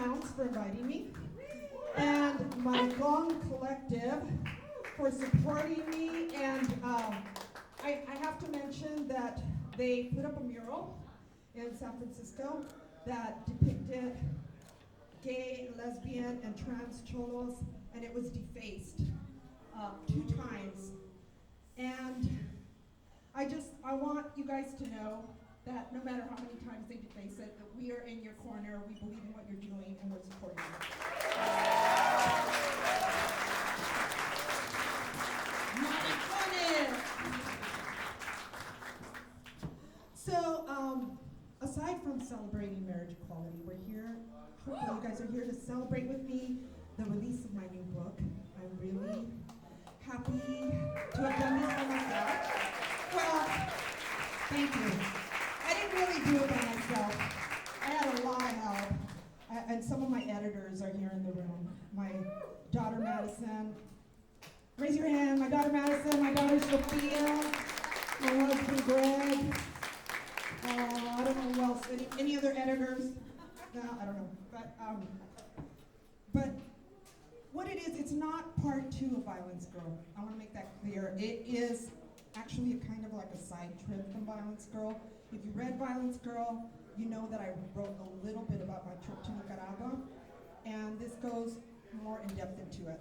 Clowns for inviting me, and my Gong Collective for supporting me. And I have to mention that they put up a mural in San Francisco that depicted gay, lesbian, and trans cholos, and it was defaced 2 times. And I want you guys to know that no matter how many times they deface it, that we are in your corner, we believe in what you're doing, and we're supporting you. So, aside from celebrating marriage equality, we're here, hopefully you guys are here to celebrate with me the release of my new book. I'm really happy to have done this by myself. Well, thank you. I didn't really do it by myself. I had a lot of help. And some of my editors are here in the room. My daughter Madison, raise your hand. My daughter Madison, my daughter Sophia, my husband Greg. I don't know who else. Any other editors? No, I don't know. But what it is, it's not part 2 of Violence Girl. I want to make that clear. It is actually a kind of like a side trip from Violence Girl. If you read Violence Girl, you know that I wrote a little bit about my trip to Nicaragua, and this goes more in depth into it.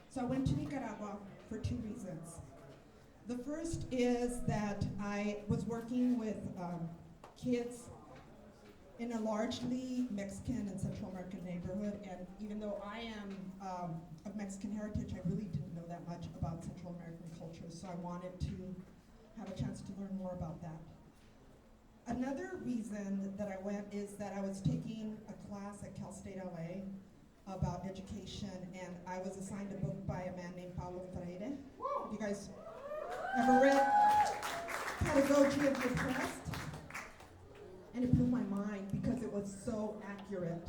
So I went to Nicaragua for 2 reasons. The first is that I was working with kids in a largely Mexican and Central American neighborhood, and even though I am of Mexican heritage, I really didn't know that much about Central American culture, so I wanted to have a chance to learn more about that. Another reason that I went is that I was taking a class at Cal State LA about education, and I was assigned a book by a man named Paulo Freire. You guys ever read Pedagogy of the Oppressed? And it blew my mind because it was so accurate.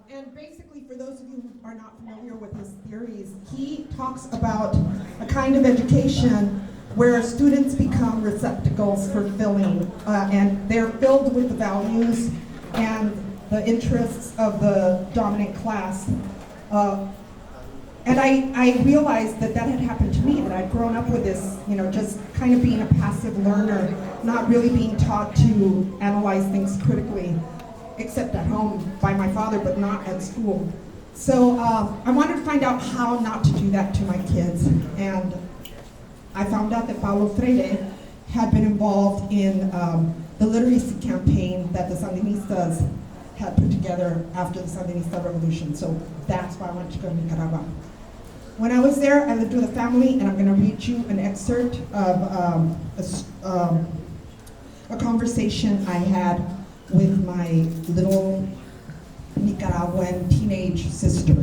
And basically, for those of you who are not familiar with his theories, he talks about a kind of education where students become receptacles for filling, and they're filled with the values and the interests of the dominant class. And I realized that had happened to me, that I'd grown up with this, just kind of being a passive learner, not really being taught to analyze things critically, except at home by my father, but not at school. So I wanted to find out how not to do that to my kids. And I found out that Paulo Freire had been involved in the literacy campaign that the Sandinistas had put together after the Sandinista revolution. So that's why I wanted to go to Nicaragua. When I was there, I lived with a family, and I'm going to read you an excerpt of a conversation I had with my little Nicaraguan teenage sister.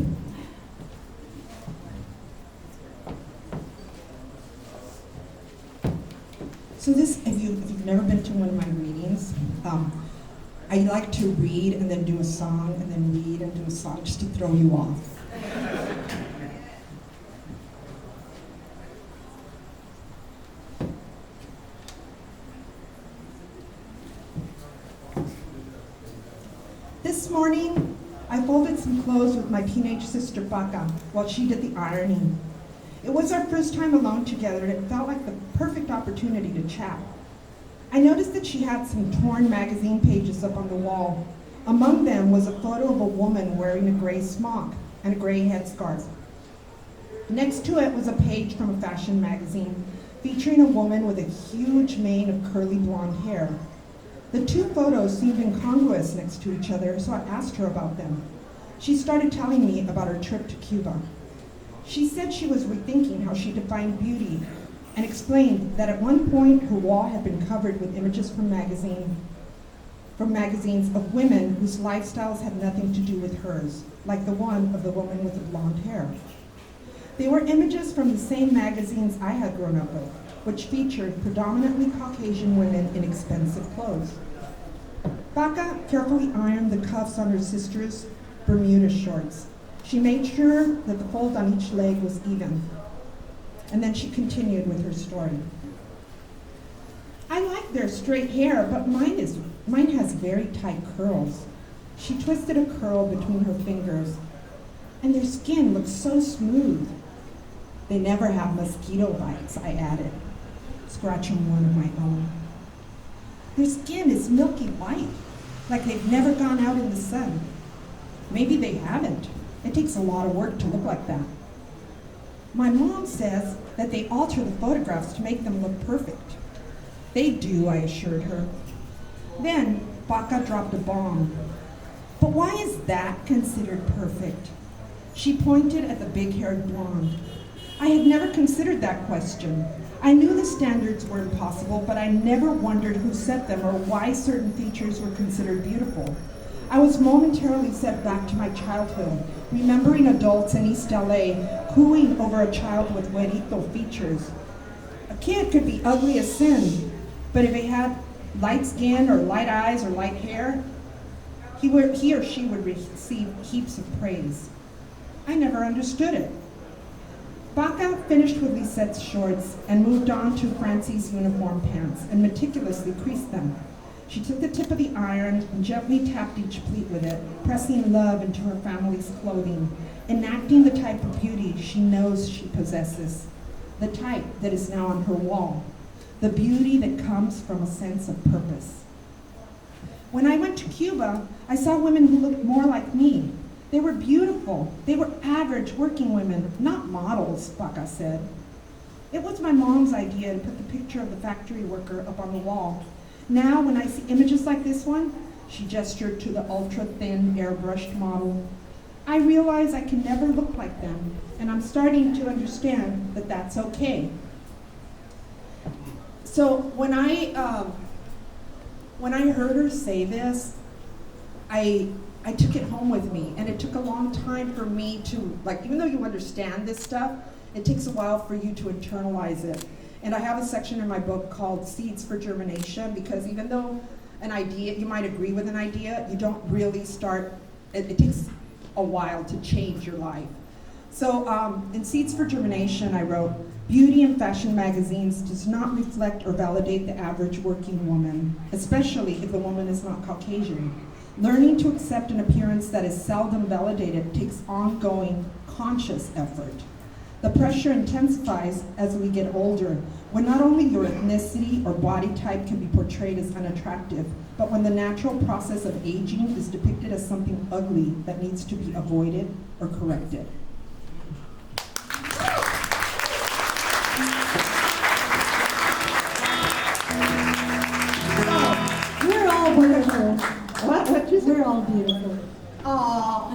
So if you've never been to one of my readings, I like to read and then do a song, and then read and do a song, just to throw you off. This morning, I folded some clothes with my teenage sister Paca while she did the ironing. It was our first time alone together, and it felt like the perfect opportunity to chat. I noticed that she had some torn magazine pages up on the wall. Among them was a photo of a woman wearing a gray smock and a gray headscarf. Next to it was a page from a fashion magazine featuring a woman with a huge mane of curly blonde hair. The 2 photos seemed incongruous next to each other, so I asked her about them. She started telling me about her trip to Cuba. She said she was rethinking how she defined beauty, and explained that at one point her wall had been covered with images from magazines of women whose lifestyles had nothing to do with hers, like the one of the woman with the blonde hair. They were images from the same magazines I had grown up with, which featured predominantly Caucasian women in expensive clothes. Paca carefully ironed the cuffs on her sister's Bermuda shorts. She made sure that the fold on each leg was even. And then she continued with her story. I like their straight hair, but mine has very tight curls. She twisted a curl between her fingers, and their skin looked so smooth. They never have mosquito bites, I added, scratching one of my own. Their skin is milky white, like they've never gone out in the sun. Maybe they haven't. It takes a lot of work to look like that. My mom says that they alter the photographs to make them look perfect. They do, I assured her. Then Baca dropped a bomb. But why is that considered perfect? She pointed at the big-haired blonde. I had never considered that question. I knew the standards were impossible, but I never wondered who set them or why certain features were considered beautiful. I was momentarily set back to my childhood, remembering adults in East LA cooing over a child with güerito features. A kid could be ugly as sin, but if he had light skin or light eyes or light hair, he or she would receive heaps of praise. I never understood it. Baca finished with Lisette's shorts and moved on to Francie's uniform pants and meticulously creased them. She took the tip of the iron and gently tapped each pleat with it, pressing love into her family's clothing, enacting the type of beauty she knows she possesses, the type that is now on her wall, the beauty that comes from a sense of purpose. When I went to Cuba, I saw women who looked more like me. They were beautiful. They were average working women, not models, Baca said. It was my mom's idea to put the picture of the factory worker up on the wall. Now, when I see images like this one, she gestured to the ultra-thin, airbrushed model, I realize I can never look like them, and I'm starting to understand that that's okay. So when I heard her say this, I took it home with me, and it took a long time for me to, like, even though you understand this stuff, it takes a while for you to internalize it. And I have a section in my book called Seeds for Germination, because even though an idea, you might agree with an idea, you don't really start, it takes a while to change your life. So in Seeds for Germination, I wrote, beauty in fashion magazines does not reflect or validate the average working woman, especially if the woman is not Caucasian. Learning to accept an appearance that is seldom validated takes ongoing, conscious effort. The pressure intensifies as we get older, when not only your ethnicity or body type can be portrayed as unattractive, but when the natural process of aging is depicted as something ugly that needs to be avoided or corrected. We're all beautiful. What? We're all beautiful.